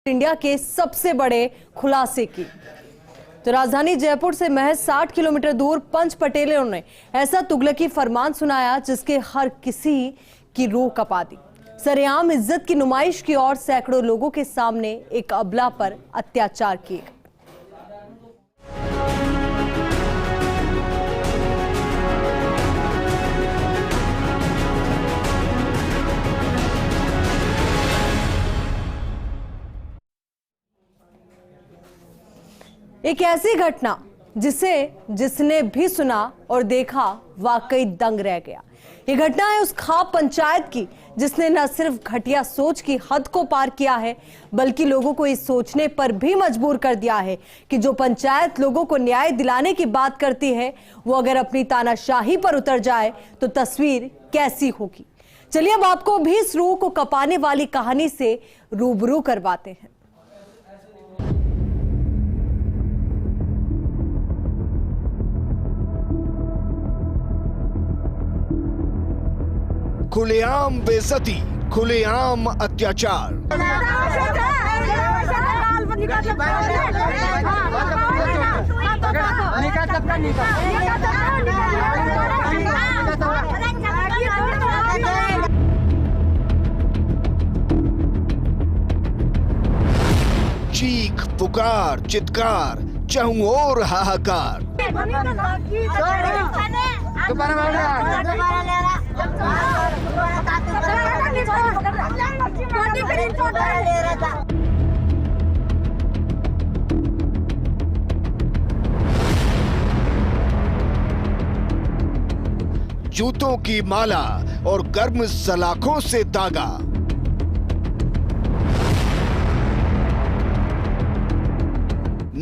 India के सबसे बड़े खुलासे की। तो राजधानी जयपुर से महज 60 किलोमीटर दूर पंच पटेलों ने ऐसा तुगलकी फरमान सुनाया जिसके हर किसी की रूह कपा दी। सरेआम इज्जत की नुमाइश की और सैकड़ों लोगों के सामने एक अबला पर अत्याचार किए। एक ऐसी घटना जिसने भी सुना और देखा वाकई दंग रह गया। ये घटना है उस खाप पंचायत की जिसने न सिर्फ घटिया सोच की हद को पार किया है बल्कि लोगों को इस सोचने पर भी मजबूर कर दिया है कि जो पंचायत लोगों को न्याय दिलाने की बात करती है वो अगर अपनी तानाशाही पर उतर जाए तो तस्वीर कैसी होगी। चलिए अब आपको भी इस रूह को कपाने वाली कहानी से रूबरू करवाते हैं। खुलेआम बेइज्जती, खुलेआम अत्याचार। चीख पुकार चित्कार चाहूं और हाहाकार। जूतों की माला और गर्म सलाखों से दागा।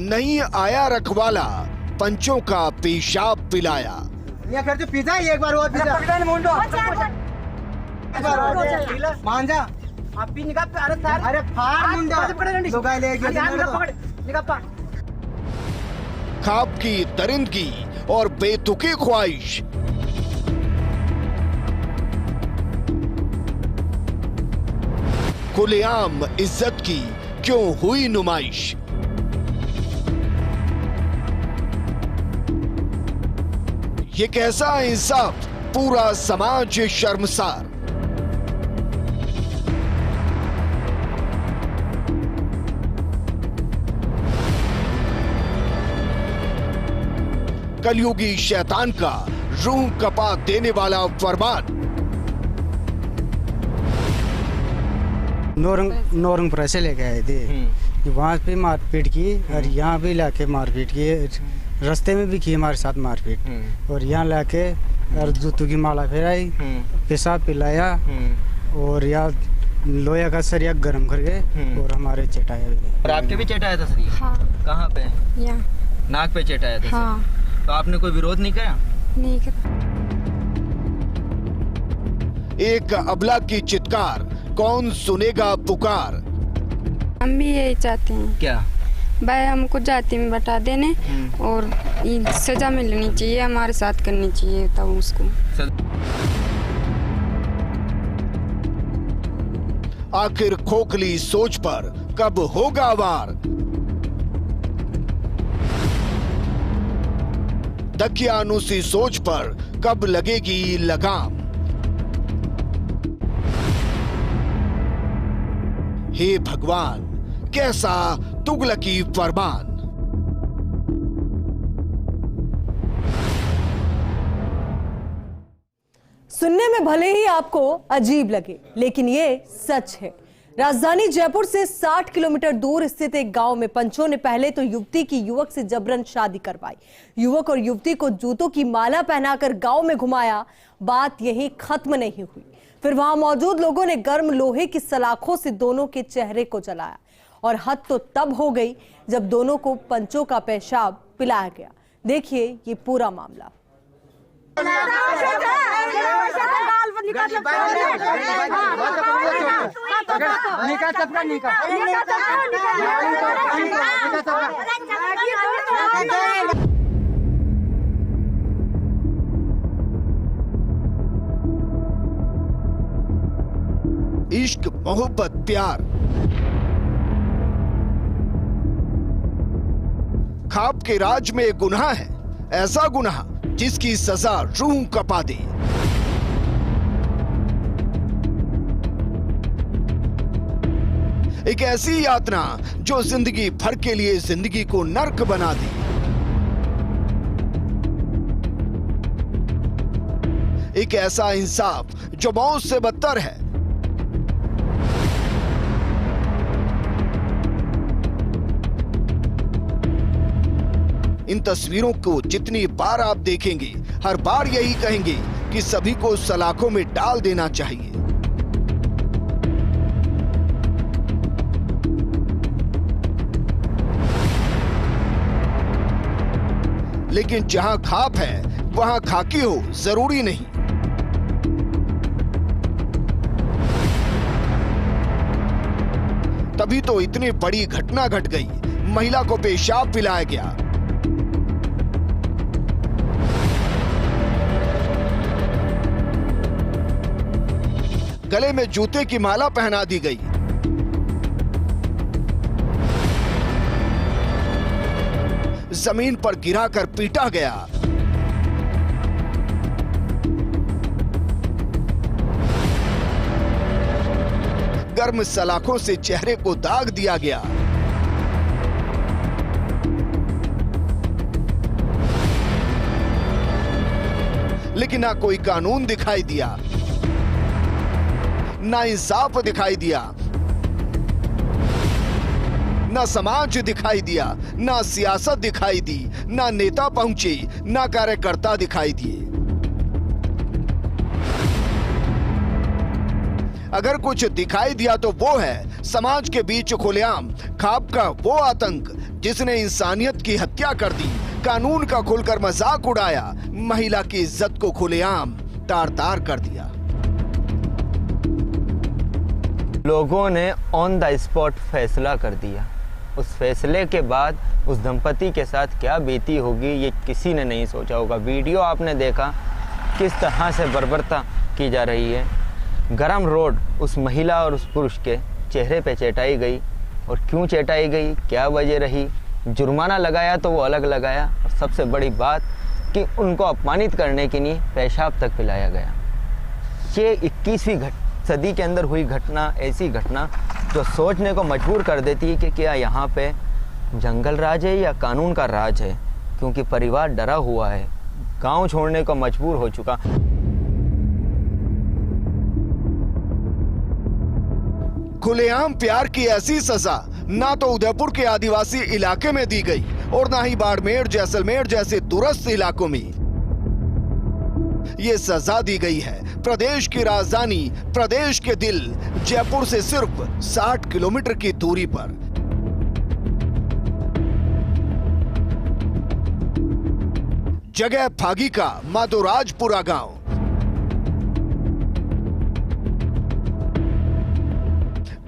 नहीं आया रखवाला, पंचों का पेशाब पिलाया। ये कर जो पिज़्ज़ा एक बार और पिज़्ज़ा मुंडो मान जा आप भी निकाल पे। अरे फाड़ मुंडो तो गाय ले निकाल पा। खाप की दरिंदगी और बेतुकी ख्वाहिश। खुलेआम इज्जत की क्यों हुई नुमाइश। ये कैसा इंसाफ, पूरा समाज शर्मसार। कलयुगी शैतान का रूह कपा देने वाला फरमान। नौरंग पर से लेके आए थे, वहाँ पे मारपीट की और यहाँ भी लाके मारपीट की, रास्ते में भी की हमारे साथ मारपीट। और यहाँ लाके और जूतों की माला फेराई, पेशाब पिलाया और यहाँ लोहे का सरिया गर्म करके और हमारे चटाया भी। और आपके भी चटाया था सरिया? हाँ। कहाँ पे? यहाँ नाक पे चटाया था? हाँ। तो आपने कोई विरोध नहीं किया? नहीं करा। एक अबला की चित्कार, कौन सुनेगा पुकार। हम भी यही चाहते हैं क्या भाई, हमको जाति में बता देने और सजा मिलनी चाहिए, हमारे साथ करनी चाहिए तब उसको। आखिर खोखली सोच पर कब होगा वार। दकियानुसी सोच पर कब लगेगी लगाम। हे भगवान, कैसा तुगलकी फरमान। सुनने में भले ही आपको अजीब लगे लेकिन ये सच है। राजधानी जयपुर से 60 किलोमीटर दूर स्थित एक गांव में पंचों ने पहले तो युवती की युवक से जबरन शादी करवाई। युवक और युवती को जूतों की माला पहनाकर गांव में घुमाया। बात यहीं खत्म नहीं हुई, फिर वहां मौजूद लोगों ने गर्म लोहे की सलाखों से दोनों के चेहरे को जलाया और हद तो तब हो गई जब दोनों को पंचों का पेशाब पिलाया गया। देखिए ये पूरा मामला। इश्क, मोहब्बत, प्यार, खाप के राज में एक गुनाह है, ऐसा गुनाह जिसकी सजा रूह कपा दे। एक ऐसी यातना जो जिंदगी भर के लिए जिंदगी को नर्क बना दे। एक ऐसा इंसाफ जो मौत से बदतर है। इन तस्वीरों को जितनी बार आप देखेंगे, हर बार यही कहेंगे कि सभी को सलाखों में डाल देना चाहिए। लेकिन जहां खाप है वहां खाकी हो जरूरी नहीं। तभी तो इतनी बड़ी घटना घट गई। महिला को पेशाब पिलाया गया। गले में जूते की माला पहना दी गई। जमीन पर गिराकर पीटा गया। गर्म सलाखों से चेहरे को दाग दिया गया। लेकिन ना कोई कानून दिखाई दिया, ना इंसाफ दिखाई दिया, ना समाज दिखाई दिया, ना सियासत दिखाई दी, ना नेता पहुंचे, ना कार्यकर्ता दिखाई दिए। अगर कुछ दिखाई दिया तो वो है समाज के बीच खुलेआम खाप का वो आतंक जिसने इंसानियत की हत्या कर दी, कानून का खुलकर मजाक उड़ाया, महिला की इज्जत को खुलेआम तार तार कर दिया। लोगों ने ऑन द स्पॉट फैसला कर दिया। उस फैसले के बाद उस दंपति के साथ क्या बीती होगी ये किसी ने नहीं सोचा होगा। वीडियो आपने देखा किस तरह से बर्बरता की जा रही है। गरम रोड उस महिला और उस पुरुष के चेहरे पे चटाई गई। और क्यों चटाई गई, क्या वजह रही, जुर्माना लगाया तो वो अलग लगाया, और सबसे बड़ी बात कि उनको अपमानित करने के लिए पेशाब तक पिलाया गया। ये 21वीं सदी के अंदर हुई घटना, ऐसी घटना जो सोचने को मजबूर कर देती है कि क्या यहाँ पे जंगल राज है या कानून का राज है। क्योंकि परिवार डरा हुआ है, गांव छोड़ने को मजबूर हो चुका। खुलेआम प्यार की ऐसी सजा ना तो उदयपुर के आदिवासी इलाके में दी गई और ना ही बाड़मेर, जैसलमेर जैसे दूरस्थ इलाकों में। ये सजा दी गई है प्रदेश की राजधानी, प्रदेश के दिल जयपुर से सिर्फ 60 किलोमीटर की दूरी पर। जगह फागी का माधोराजपुरा गांव।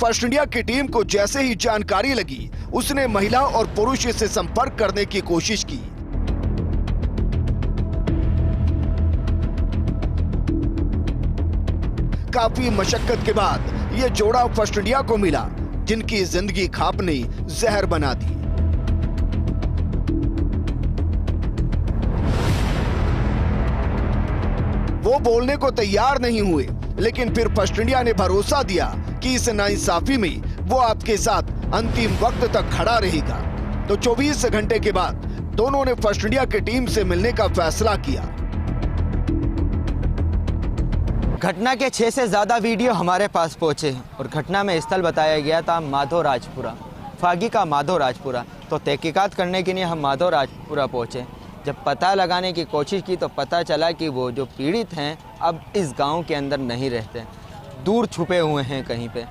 फर्स्ट इंडिया की टीम को जैसे ही जानकारी लगी, उसने महिला और पुरुष से संपर्क करने की कोशिश की। काफी मशक्कत के बाद यह जोड़ा फर्स्ट इंडिया को मिला, जिनकी जिंदगी खाप ने जहर बना दी। वो बोलने को तैयार नहीं हुए, लेकिन फिर फर्स्ट इंडिया ने भरोसा दिया कि इस नाइंसाफी में वो आपके साथ अंतिम वक्त तक खड़ा रहेगा। तो 24 घंटे के बाद दोनों ने फर्स्ट इंडिया की टीम से मिलने का फैसला किया। घटना के 6 से ज़्यादा वीडियो हमारे पास पहुंचे और घटना में स्थल बताया गया था माधोराजपुरा, फागी का माधोराजपुरा। तो तहकीकात करने के लिए हम माधोराजपुरा पहुंचे। जब पता लगाने की कोशिश की तो पता चला कि वो जो पीड़ित हैं अब इस गांव के अंदर नहीं रहते, दूर छुपे हुए हैं कहीं पे।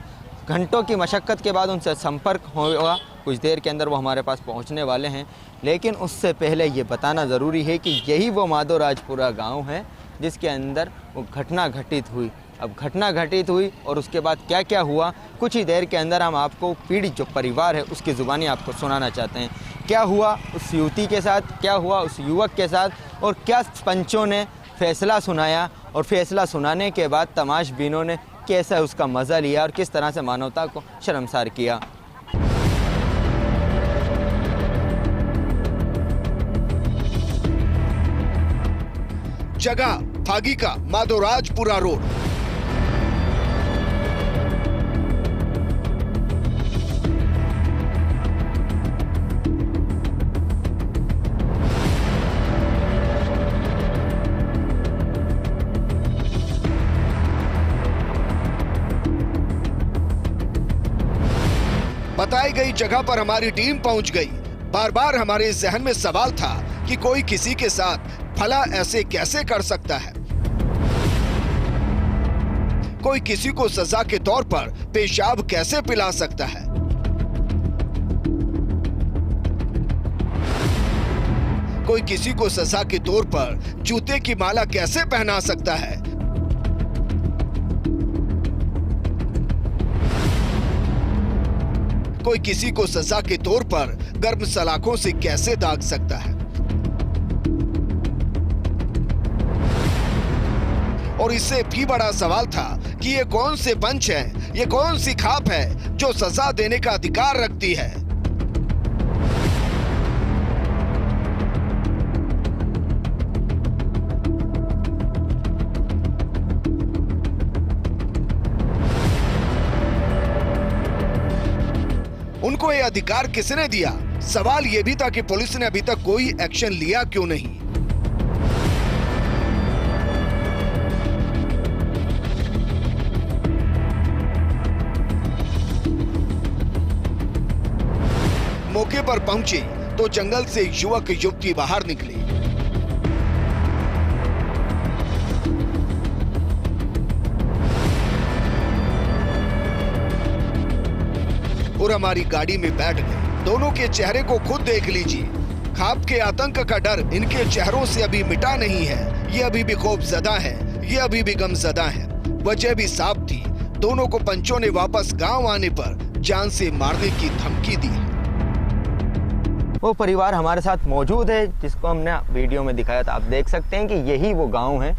घंटों की मशक्क़त के बाद उनसे संपर्क होगा, कुछ देर के अंदर वो हमारे पास पहुंचने वाले हैं। लेकिन उससे पहले ये बताना ज़रूरी है कि यही वो माधोराजपुरा गांव है जिसके अंदर वो घटना घटित हुई। अब घटना घटित हुई और उसके बाद क्या क्या हुआ, कुछ ही देर के अंदर हम आपको पीड़ित जो परिवार है उसकी ज़ुबानी आपको सुनाना चाहते हैं। क्या हुआ उस युवती के साथ, क्या हुआ उस युवक के साथ, और क्या पंचों ने फैसला सुनाया, और फैसला सुनाने के बाद तमाशबीनों ने कैसा उसका मज़ा लिया और किस तरह से मानवता को शर्मसार किया। जगह फागी का माधोराजपुरा रोड। बताई गई जगह पर हमारी टीम पहुंच गई। बार बार हमारे जहन में सवाल था कि कोई किसी के साथ भला ऐसे कैसे कर सकता है। कोई किसी को सजा के तौर पर पेशाब कैसे पिला सकता है। कोई किसी को सजा के तौर पर जूते की माला कैसे पहना सकता है। कोई किसी को सजा के तौर पर गर्म सलाखों से कैसे दाग सकता है। और इससे भी बड़ा सवाल था कि ये कौन से पंच है, ये कौन सी खाप है जो सजा देने का अधिकार रखती है। उनको ये अधिकार किसने दिया? सवाल ये भी था कि पुलिस ने अभी तक कोई एक्शन लिया क्यों नहीं। मौके पर पहुंचे तो जंगल से युवक युवती बाहर निकले। और हमारी गाड़ी में बैठ गए। दोनों के चेहरे को खुद देख लीजिए। खाप के आतंक का डर इनके चेहरों से अभी मिटा नहीं है। ये अभी भी खौफजदा है, ये अभी भी गमजदा है। वजह भी साफ थी, दोनों को पंचों ने वापस गांव आने पर जान से मारने की धमकी दी। वो परिवार हमारे साथ मौजूद है जिसको हमने वीडियो में दिखाया था। आप देख सकते हैं कि यही वो गाँव है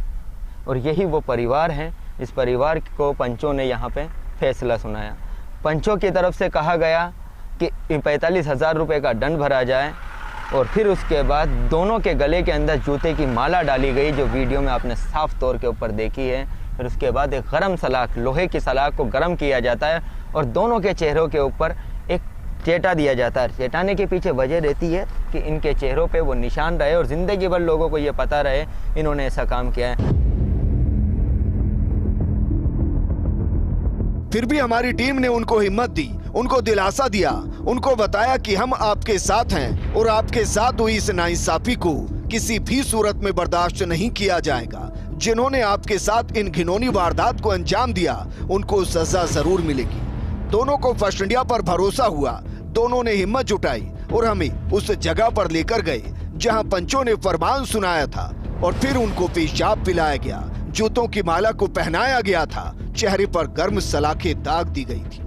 और यही वो परिवार है। इस परिवार को पंचों ने यहाँ पे फैसला सुनाया। पंचों की तरफ से कहा गया कि 45,000 रुपये का दंड भरा जाए और फिर उसके बाद दोनों के गले के अंदर जूते की माला डाली गई, जो वीडियो में आपने साफ तौर के ऊपर देखी है। फिर उसके बाद एक गरम सलाख, लोहे की सलाख को गर्म किया जाता है और दोनों के चेहरों के ऊपर एक चेटा दिया जाता है। चेटाने के पीछे वजह रहती है कि इनके चेहरों पे वो निशान रहे और ज़िंदगी भर लोगों को ये पता रहे इन्होंने ऐसा काम किया है। फिर भी हमारी टीम ने उनको हिम्मत दी, उनको दिलासा दिया, उनको बताया कि हम आपके साथ हैं और आपके साथ हुई इस नाइंसाफी को किसी भी सूरत में बर्दाश्त नहीं किया जाएगा। जिन्होंने आपके साथ इन घिनौनी वारदात को अंजाम दिया उनको सजा जरूर मिलेगी। दोनों को फर्स्ट इंडिया पर भरोसा हुआ, दोनों ने हिम्मत जुटाई और हमें उस जगह पर लेकर गए जहां पंचों ने फरमान सुनाया था और फिर उनको पेशाब पिलाया गया, जूतों की माला को पहनाया गया था, चेहरे पर गर्म सलाखें दाग दी गई थी।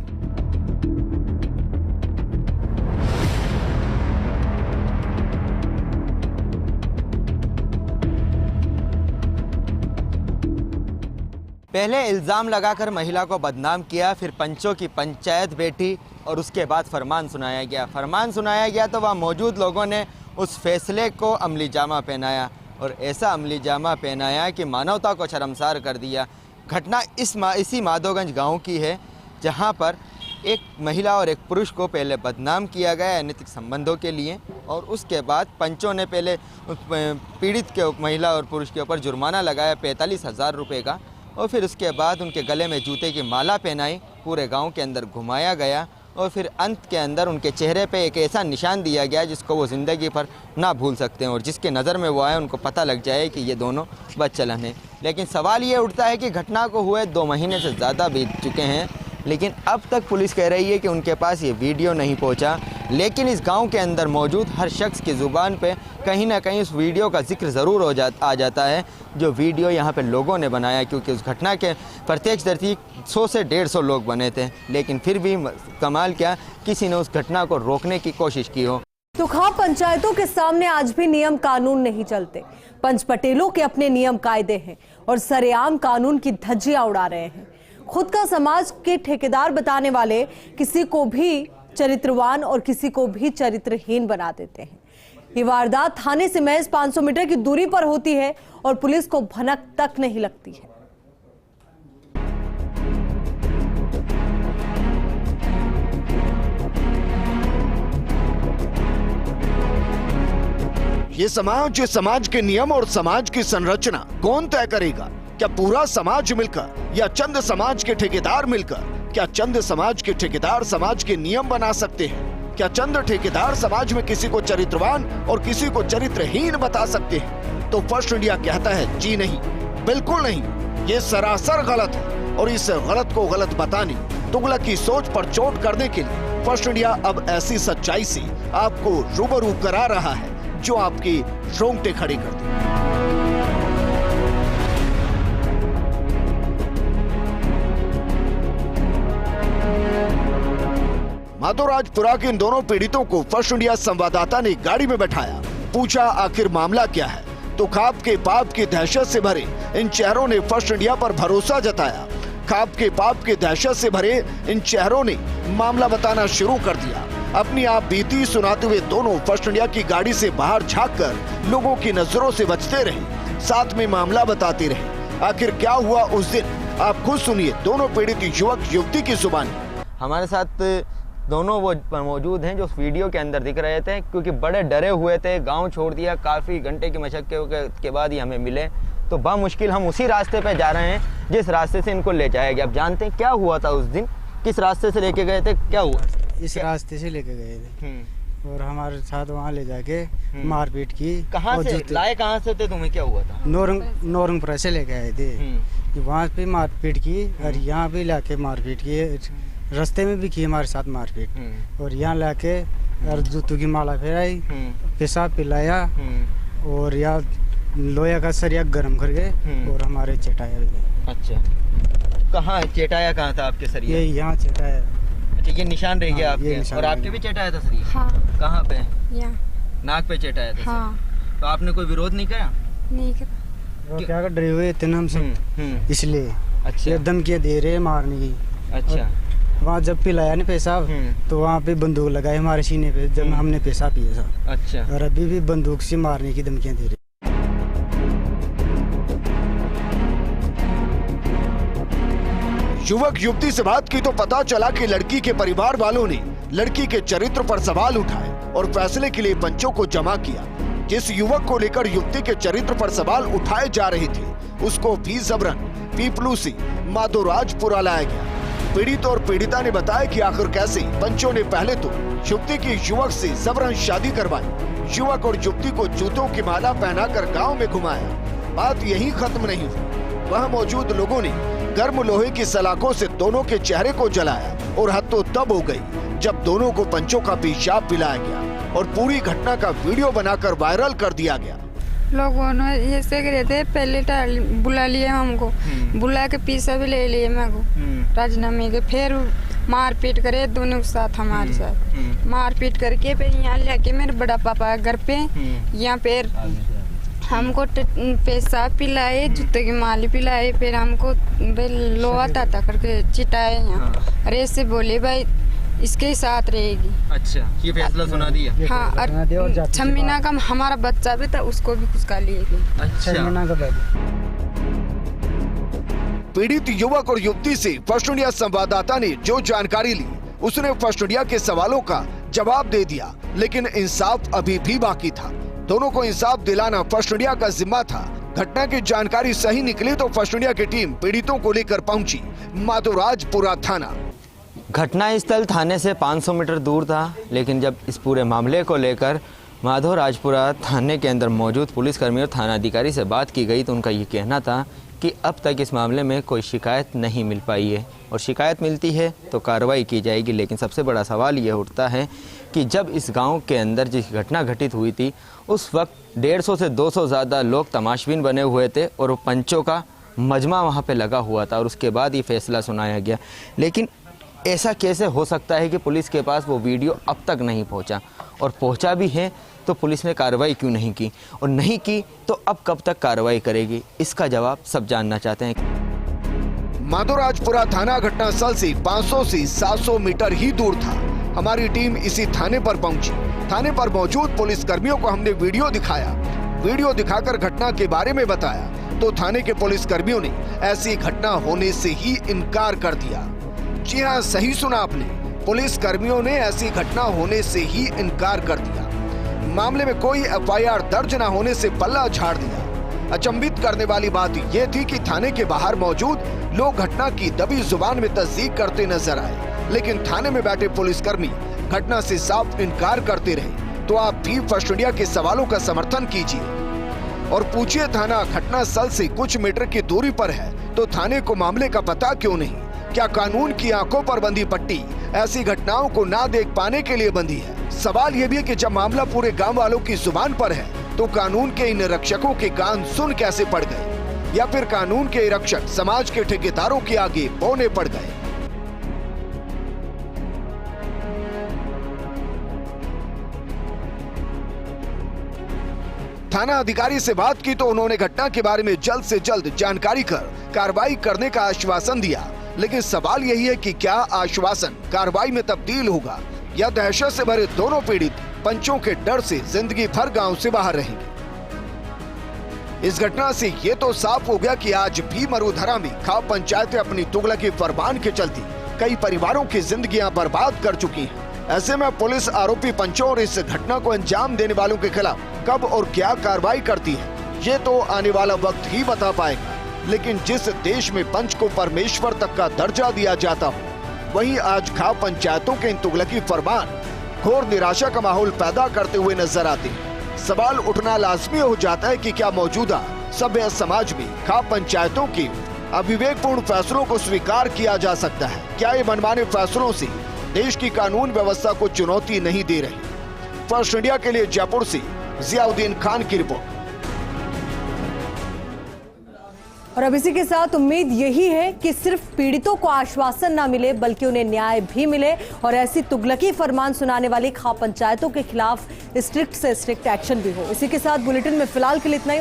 पहले इल्ज़ाम लगाकर महिला को बदनाम किया, फिर पंचों की पंचायत बैठी और उसके बाद फरमान सुनाया गया। फरमान सुनाया गया तो वहाँ मौजूद लोगों ने उस फैसले को अमली जामा पहनाया और ऐसा अमली जामा पहनाया कि मानवता को शर्मसार कर दिया। घटना इसी माधोगंज गांव की है जहां पर एक महिला और एक पुरुष को पहले बदनाम किया गया अनैतिक संबंधों के लिए और उसके बाद पंचों ने पहले उस पीड़ित के महिला और पुरुष के ऊपर जुर्माना लगाया 45,000 रुपये का और फिर उसके बाद उनके गले में जूते की माला पहनाई, पूरे गांव के अंदर घुमाया गया और फिर अंत के अंदर उनके चेहरे पे एक ऐसा निशान दिया गया जिसको वो ज़िंदगी भर ना भूल सकते हैं और जिसके नज़र में वो आए उनको पता लग जाए कि ये दोनों बदचलन हैं। लेकिन सवाल ये उठता है कि घटना को हुए 2 महीने से ज़्यादा बीत चुके हैं, लेकिन अब तक पुलिस कह रही है कि उनके पास ये वीडियो नहीं पहुंचा। लेकिन इस गांव के अंदर मौजूद हर शख्स की ज़ुबान पे कहीं ना कहीं उस वीडियो का जिक्र ज़रूर आ जाता है जो वीडियो यहाँ पे लोगों ने बनाया, क्योंकि उस घटना के प्रत्यक्षदर्शी 100 से 150 लोग बने थे। लेकिन फिर भी कमाल क्या, किसी ने उस घटना को रोकने की कोशिश की हो। तो पंचायतों के सामने आज भी नियम कानून नहीं चलते। पंच पटेलों के अपने नियम कायदे हैं और सरेआम कानून की धज्जियां उड़ा रहे हैं। खुद का समाज के ठेकेदार बताने वाले किसी को भी चरित्रवान और किसी को भी चरित्रहीन बना देते हैं। ये वारदात थाने से महज 500 मीटर की दूरी पर होती है और पुलिस को भनक तक नहीं लगती है। ये समाज के नियम और समाज की संरचना कौन तय करेगा? क्या पूरा समाज मिलकर या चंद समाज के ठेकेदार मिलकर? क्या चंद समाज के ठेकेदार समाज के नियम बना सकते हैं? क्या चंद ठेकेदार समाज में किसी को चरित्रवान और किसी को चरित्रहीन बता सकते हैं? तो फर्स्ट इंडिया कहता है जी नहीं, बिल्कुल नहीं, ये सरासर गलत है। और इस गलत को गलत बताने, तुगलक की सोच पर चोट करने के लिए फर्स्ट इंडिया अब ऐसी सच्चाई से आपको रूबरू करा रहा है जो आपके रोंगटे खड़े कर दे। माधोराजपुरा के इन दोनों पीड़ितों को फर्स्ट इंडिया संवाददाता ने गाड़ी में बैठाया, पूछा आखिर मामला क्या है। तो खाप के पाप की दहशत से भरे इन चेहरों ने फर्स्ट इंडिया पर भरोसा जताया। खाप के पाप की दहशत से भरे इन चेहरों ने मामला बताना शुरू कर दिया। अपनी आप बीती सुनाते हुए दोनों फर्स्ट इंडिया की गाड़ी से बाहर झांककर लोगों की नजरों से बचते रहे, साथ में मामला बताते रहे। आखिर क्या हुआ उस दिन, आप खुद सुनिए दोनों पीड़ित युवक युवती की जुबानी। हमारे साथ दोनों वो मौजूद हैं जो उस वीडियो के अंदर दिख रहे थे, क्योंकि बड़े डरे हुए थे, गांव छोड़ दिया, काफ़ी घंटे की मशक्क़त के बाद ही हमें मिले। तो बामुश्किल हम उसी रास्ते पे जा रहे हैं जिस रास्ते से इनको ले जाया गया। अब जानते हैं क्या हुआ था उस दिन, किस रास्ते से लेके गए थे, क्या हुआ? इस रास्ते से लेके गए थे और हमारे साथ वहाँ ले जाके मारपीट की। कहाँ से लाए, कहाँ से थे, तुम्हें क्या हुआ था? नौरंगपुरा से लेके आए थे। वहाँ पे मारपीट की और यहाँ भी लाके मारपीट की, रास्ते में भी की हमारे साथ मारपीट। और यहाँ लाके और जूतों की माला फेराई, पेशाब पिलाया और यहाँ लोहे का सरिया गर्म करके और हमारे चटाया भी। अच्छा, कहाँ चेटाया, कहाँ था आपके सरिया? ये यहाँ चटाया। अच्छा, ये निशान रह गया आपके? और आपके भी चेटाया था सरिया? हाँ। कहाँ पे? यहाँ नाक पे चेटाया था? हाँ। तो आपने कोई विरोध नहीं करा? नहीं करा। क्या कर डरे हुए थे हम सब, इसलिए अच्छा, ये धमकियाँ दे रहे मारने की। अच्छा, वहाँ जब पिलाया ना पेशाब तो वहाँ पे बंदूक लगाए हमारे सीने पे जब हमने पेशाब पिया था। अच्छा, और अभी भी बंदूक से मारने की धमकियाँ दे रहे। युवक युवती से बात की तो पता चला कि लड़की के परिवार वालों ने लड़की के चरित्र पर सवाल उठाए और फैसले के लिए पंचों को जमा किया। जिस युवक को लेकर युवती के चरित्र पर सवाल उठाए जा रहे थे उसको भी जबरन पीपलू से माधोराजपुरा लाया गया। पीड़ित और पीड़िता ने बताया कि आखिर कैसे पंचों ने पहले तो युवती की युवक से जबरन शादी करवाई, युवक और युवती को जूतों की माला पहनाकर गांव में घुमाया। बात यहीं खत्म नहीं हुई, वहां मौजूद लोगों ने गर्म लोहे की सलाखों से दोनों के चेहरे को जलाया और हद तो तब हो गई जब दोनों को पंचों का पेशाब पिलाया गया और पूरी घटना का वीडियो बनाकर वायरल कर दिया गया। लोगों ने ऐसे करे थे, पहले बुला लिए हमको, बुला के पैसा भी ले लिए मेरे को राजीनामे के, फिर मारपीट करे दोनों के साथ, हमारे साथ मारपीट करके फिर यहाँ लेके मेरे बड़ा पापा घर पे, यहाँ पे हमको पेशाब पिलाए, जूते की माली पिलाए, फिर हमको लोहा ताता करके चिटाए यहाँ। अरे ऐसे बोले भाई इसके साथ रहेगी। अच्छा, ये फैसला सुना दिया? हाँ, और 6 महीना का हमारा बच्चा भी था, उसको भी कुछ का लिए। अच्छा, पीड़ित युवक और युवती से फर्स्ट इंडिया संवाददाता ने जो जानकारी ली उसने फर्स्ट इंडिया के सवालों का जवाब दे दिया, लेकिन इंसाफ अभी भी बाकी था। दोनों को इंसाफ दिलाना फर्स्ट इंडिया का जिम्मा था। घटना की जानकारी सही निकली तो फर्स्ट इंडिया की टीम पीड़ितों को लेकर पहुंची माधोराजपुरा थाना। घटना स्थल थाने से 500 मीटर दूर था, लेकिन जब इस पूरे मामले को लेकर माधोराजपुरा थाने के अंदर मौजूद पुलिसकर्मी और थानाधिकारी से बात की गई तो उनका ये कहना था कि अब तक इस मामले में कोई शिकायत नहीं मिल पाई है और शिकायत मिलती है तो कार्रवाई की जाएगी। लेकिन सबसे बड़ा सवाल ये उठता है कि जब इस गांव के अंदर जिस घटना घटित हुई थी उस वक्त 150 से 200 ज़्यादा लोग तमाशबीन बने हुए थे और वो पंचों का मजमा वहाँ पे लगा हुआ था और उसके बाद ये फैसला सुनाया गया। लेकिन ऐसा कैसे हो सकता है कि पुलिस के पास वो वीडियो अब तक नहीं पहुँचा, और पहुँचा भी है तो पुलिस ने कार्रवाई क्यों नहीं की, और नहीं की तो अब कब तक कार्रवाई करेगी, इसका जवाब सब जानना चाहते हैं। माधोराजपुरा थाना घटनास्थल से 500 से 700 मीटर ही दूर था। हमारी टीम इसी थाने पर पहुंची। थाने पर मौजूद पुलिस कर्मियों को हमने वीडियो दिखाया। वीडियो दिखाकर घटना के बारे में बताया तो थाने के पुलिस कर्मियों ने ऐसी घटना होने से ही इनकार कर दिया। जी हाँ, सही सुना आपने, पुलिस कर्मियों ने ऐसी घटना होने से ही इनकार कर दिया। मामले में कोई एफआईआर दर्ज न होने से पल्ला झाड़ दिया। अचंभित करने वाली बात यह थी कि थाने के बाहर मौजूद लोग घटना की दबी जुबान में तस्दीक करते नजर आए, लेकिन थाने में बैठे पुलिसकर्मी घटना से साफ इनकार करते रहे। तो आप भी फर्स्ट इंडिया के सवालों का समर्थन कीजिए और पूछिए, थाना घटना स्थल से कुछ मीटर की दूरी पर है तो थाने को मामले का पता क्यों नहीं? क्या कानून की आंखों पर बंधी पट्टी ऐसी घटनाओं को ना देख पाने के लिए बंधी है? सवाल यह भी है कि जब मामला पूरे गांव वालों की जुबान पर है तो कानून के इन रक्षकों के कान सुन कैसे पड़ गए, या फिर कानून के रक्षक समाज के ठेकेदारों के आगे बौने पड़ गए? थाना अधिकारी से बात की तो उन्होंने घटना के बारे में जल्द से जल्द जानकारी कर कार्रवाई करने का आश्वासन दिया, लेकिन सवाल यही है कि क्या आश्वासन कार्रवाई में तब्दील होगा या दहशत से भरे दोनों पीड़ित पंचों के डर से जिंदगी भर गांव से बाहर रहेंगे। इस घटना से ये तो साफ हो गया कि आज भी मरुधरा में खाप पंचायतें अपनी तुगलकी फरमान के चलती कई परिवारों की जिंदगियां बर्बाद कर चुकी हैं। ऐसे में पुलिस आरोपी पंचों और इस घटना को अंजाम देने वालों के खिलाफ कब और क्या कार्रवाई करती है, ये तो आने वाला वक्त ही बता पाएगा। लेकिन जिस देश में पंच को परमेश्वर तक का दर्जा दिया जाता हो, वहीं आज खाप पंचायतों के इन तुगलकी फरमान घोर निराशा का माहौल पैदा करते हुए नजर आते हैं। सवाल उठना लाजमी हो जाता है कि क्या मौजूदा सभ्य समाज में खाप पंचायतों के अविवेकपूर्ण फैसलों को स्वीकार किया जा सकता है? क्या ये मनमाने फैसलों से देश की कानून व्यवस्था को चुनौती नहीं दे रही? फर्स्ट इंडिया के लिए जयपुर से जियाउद्दीन खान की रिपोर्ट। और अब इसी के साथ उम्मीद यही है कि सिर्फ पीड़ितों को आश्वासन ना मिले बल्कि उन्हें न्याय भी मिले और ऐसी तुगलकी फरमान सुनाने वाली खाप पंचायतों के खिलाफ स्ट्रिक्ट से स्ट्रिक्ट एक्शन भी हो। इसी के साथ बुलेटिन में फिलहाल के लिए इतना ही।